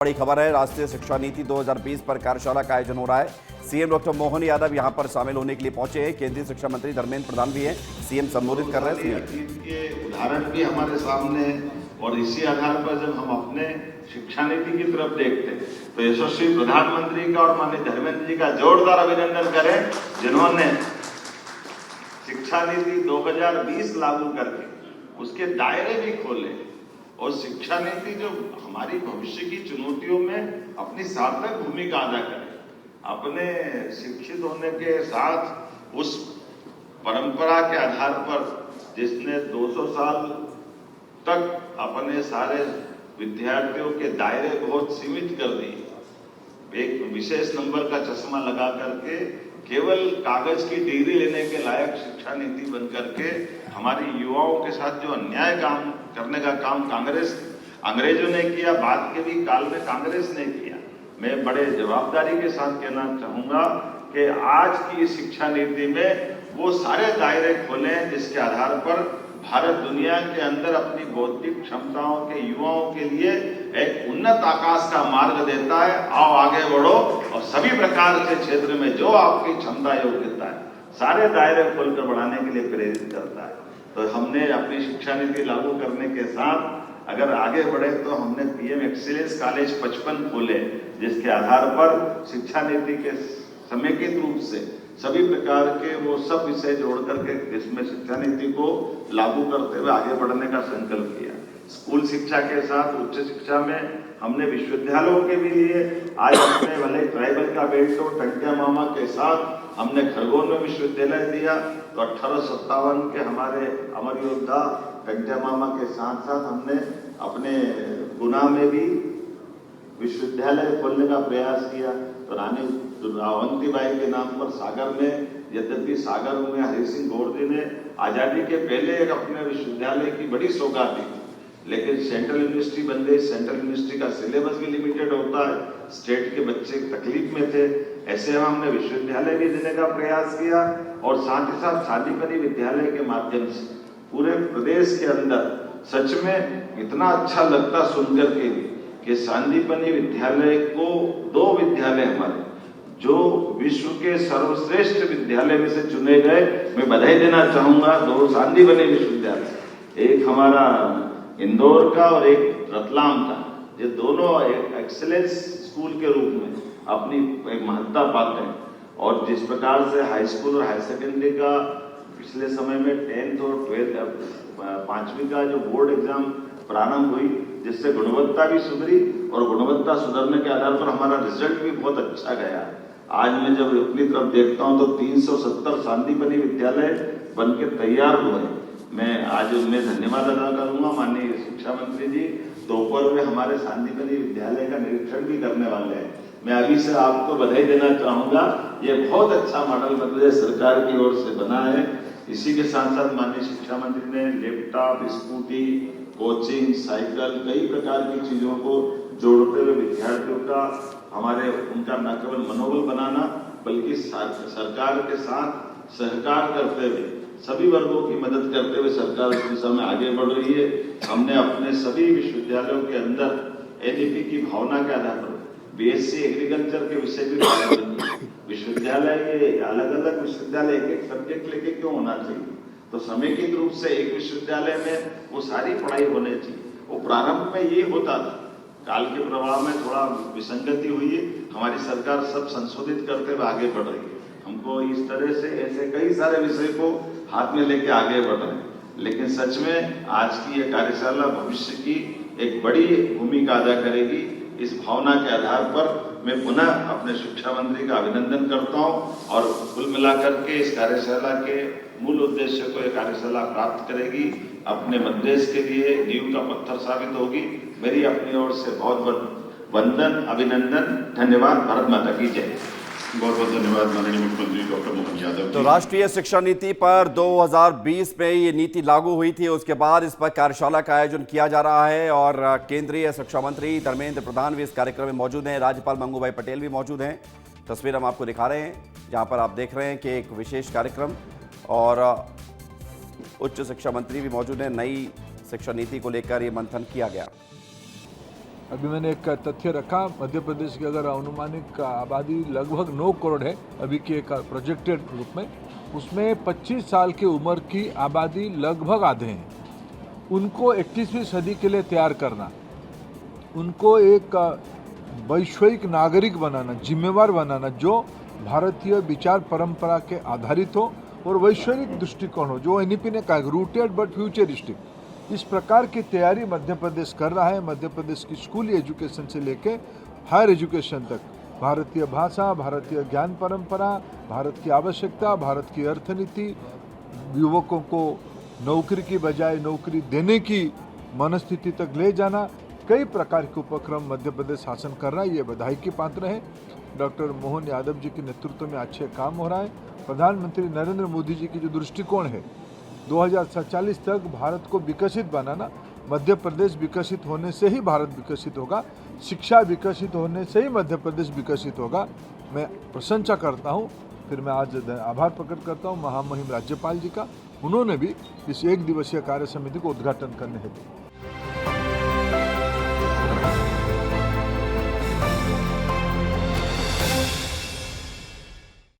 बड़ी खबर है, राष्ट्रीय शिक्षा नीति 2020 पर कार्यशाला का आयोजन हो रहा है। सीएम डॉक्टर मोहन यादव यहां पर शामिल होने के लिए पहुंचे हैं। केंद्रीय शिक्षा मंत्री धर्मेंद्र प्रधान भी हैं। सीएम संबोधित कर रहे हैं। के उदाहरण भी हमारे सामने है और इसी आधार पर जब हम अपने शिक्षा नीति की तरफ देखते हैं तो यशस्वी प्रधानमंत्री का और माननीय धर्मेंद्र जी का जोरदार अभिनंदन करें, जिन्होंने शिक्षा नीति 2020 लागू करके उसके दायरे भी खोले और शिक्षा नीति जो हमारी भविष्य की चुनौतियों में अपनी सार्थक भूमिका अदा करे। अपने शिक्षित होने के साथ उस परंपरा के आधार पर जिसने 200 साल तक अपने सारे विद्यार्थियों के दायरे बहुत सीमित कर दिए, एक विशेष नंबर का चश्मा लगा करके केवल कागज की डिग्री लेने के लायक शिक्षा नीति बन करके हमारी युवाओं के साथ जो अन्याय काम करने का काम अंग्रेजों ने किया, बाद के भी काल में कांग्रेस ने किया। मैं बड़े जवाबदारी के साथ कहना चाहूंगा कि आज की शिक्षा नीति में वो सारे दायरे खोले जिसके आधार पर भारत दुनिया के अंदर अपनी बौद्धिक क्षमताओं के युवाओं के लिए एक उन्नत आकाश का मार्ग देता है। आओ आगे बढ़ो और सभी प्रकार के क्षेत्र में जो आपकी क्षमता योग्यता है सारे दायरे खोलकर बढ़ाने के लिए प्रेरित करता है। तो हमने अपनी शिक्षा नीति लागू करने के साथ अगर आगे बढ़े तो हमने पीएम एक्सीलेंस कॉलेज 55 खोले, जिसके आधार पर शिक्षा नीति के समेकित रूप से सभी प्रकार के वो सब विषय जोड़ करके इसमें शिक्षा नीति को लागू करते हुए आगे बढ़ने का संकल्प किया। स्कूल शिक्षा के साथ उच्च शिक्षा में हमने विश्वविद्यालयों के भी लिए आज हमने भले ट्राइबल का बेल्ट हो टंकिया मामा के साथ हमने खरगोन में विश्वविद्यालय दिया, तो 1857 के हमारे अमर योद्धा टंकिया मामा के साथ साथ हमने अपने गुना में भी विश्वविद्यालय खोलने का प्रयास किया। तो रानी अवंतीबाई के नाम पर सागर में, यद्यपि सागर में हरि सिंह गोरदी ने आजादी के पहले एक अपने विश्वविद्यालय की बड़ी सौगात दी, लेकिन सेंट्रल यूनिवर्सिटी बन गई। सेंट्रल यूनिवर्सिटी का सिलेबस भी लिमिटेड होता है, स्टेट के बच्चे तकलीफ में थे, ऐसे में हमने विश्वविद्यालय भी देने का प्रयास किया और साथ ही साथ शादीपनी विद्यालय के माध्यम से पूरे प्रदेश के अंदर सच में इतना अच्छा लगता सुनकर के कि सांदीपनी विद्यालय को 2 विद्यालय हमारे जो विश्व के सर्वश्रेष्ठ विद्यालय में से चुने गए, मैं बधाई देना चाहूंगा 2 सांदीपनी विश्वविद्यालय, एक हमारा इंदौर का और एक रतलाम का। ये दोनों एक एक्सीलेंस स्कूल के रूप में अपनी एक महत्ता पाते हैं। और जिस प्रकार से हाई स्कूल और हाई सेकेंडरी का पिछले समय में 10th और 12th 5वीं का जो बोर्ड एग्जाम प्रारंभ हुई, जिससे गुणवत्ता भी सुधरी और गुणवत्ता सुधरने के आधार पर हमारा रिजल्ट भी बहुत अच्छा गया। आज मैं जब अपनी तरफ देखता हूं तो 370 सांदीपनी विद्यालय बन के तैयार हुए। मैं आज उनमें धन्यवाद अदा करूंगा। माननीय शिक्षा मंत्री जी दोपहर में हमारे सांदीपनी विद्यालय का निरीक्षण भी करने वाले हैं। मैं अभी से आपको बधाई देना चाहूंगा, ये बहुत अच्छा मॉडल मध्य सरकार की ओर से बना है। इसी के साथ साथ माननीय शिक्षा मंत्री ने लैपटॉप, स्कूटी, कोचिंग, साइकिल, कई प्रकार की चीजों को जोड़ते हुए विद्यार्थियों का हमारे उनका न केवल मनोबल बनाना बल्कि सरकार के साथ सहकार करते हुए सभी वर्गों की मदद करते हुए सरकार इस दिशा में आगे बढ़ रही है। हमने अपने सभी विश्वविद्यालयों के अंदर एनईपी की भावना के आधार पर बीएससी एग्रीकल्चर के विषय भी विश्वविद्यालय ये अलग अलग विश्वविद्यालय एक सब्जेक्ट लेके क्यों होना चाहिए, तो समेकित रूप से एक विश्वविद्यालय में वो सारी पढ़ाई होनी चाहिए। वो प्रारंभ में ये होता था, काल के प्रभाव में थोड़ा विसंगति हुई है, हमारी सरकार सब संशोधित करते हुए आगे बढ़ रही है। हमको इस तरह से ऐसे कई सारे विषय को हाथ में लेके आगे बढ़ रहे हैं। लेकिन सच में आज की ये कार्यशाला भविष्य की एक बड़ी भूमिका अदा करेगी। इस भावना के आधार पर मैं पुनः अपने शिक्षा मंत्री का अभिनंदन करता हूं और कुल मिलाकर के इस कार्यशाला के मूल उद्देश्य को यह कार्यशाला प्राप्त करेगी, अपने मध्यदेश के लिए नींव का पत्थर साबित होगी। मेरी अपनी ओर से बहुत बहुत वंदन, अभिनंदन, धन्यवाद। भारत माता की जय। बहुत बहुत धन्यवाद माननीय मुख्यमंत्री डॉक्टर मोहन यादव। तो राष्ट्रीय शिक्षा नीति पर 2020 में ये नीति लागू हुई थी, उसके बाद इस पर कार्यशाला का आयोजन किया जा रहा है और केंद्रीय शिक्षा मंत्री धर्मेंद्र प्रधान भी इस कार्यक्रम में मौजूद हैं, राज्यपाल मंगूभाई पटेल भी मौजूद हैं। तस्वीर हम आपको दिखा रहे हैं जहां पर आप देख रहे हैं कि एक विशेष कार्यक्रम और उच्च शिक्षा मंत्री भी मौजूद हैं। नई शिक्षा नीति को लेकर ये मंथन किया गया। अभी मैंने एक तथ्य रखा, मध्य प्रदेश की अगर अनुमानिक आबादी लगभग 9 करोड़ है अभी के एक प्रोजेक्टेड रूप में, उसमें 25 साल की उम्र की आबादी लगभग आधे हैं। उनको 21वीं सदी के लिए तैयार करना, उनको एक वैश्विक नागरिक बनाना, जिम्मेवार बनाना, जो भारतीय विचार परंपरा के आधारित हो और वैश्विक दृष्टिकोण हो, जो एनईपी ने कहा रूटेड बट फ्यूचरिस्टिक, इस प्रकार की तैयारी मध्य प्रदेश कर रहा है। मध्य प्रदेश की स्कूली एजुकेशन से लेके हायर एजुकेशन तक भारतीय भाषा, भारतीय ज्ञान परंपरा, भारत की आवश्यकता, भारत की अर्थनीति, युवकों को नौकरी की बजाय नौकरी देने की मनस्थिति तक ले जाना, कई प्रकार के उपक्रम मध्य प्रदेश शासन कर रहा है। ये बधाई की पात्र है। डॉक्टर मोहन यादव जी के नेतृत्व में अच्छे काम हो रहा है। प्रधानमंत्री नरेंद्र मोदी जी की जो दृष्टिकोण है 2047 तक भारत को विकसित बनाना, मध्य प्रदेश विकसित होने से ही भारत विकसित होगा, शिक्षा विकसित होने से ही मध्य प्रदेश विकसित होगा। मैं प्रशंसा करता हूँ। फिर मैं आज आभार प्रकट करता हूँ महामहिम राज्यपाल जी का। उन्होंने भी इस 1 दिवसीय कार्य समिति को उद्घाटन करने हेतु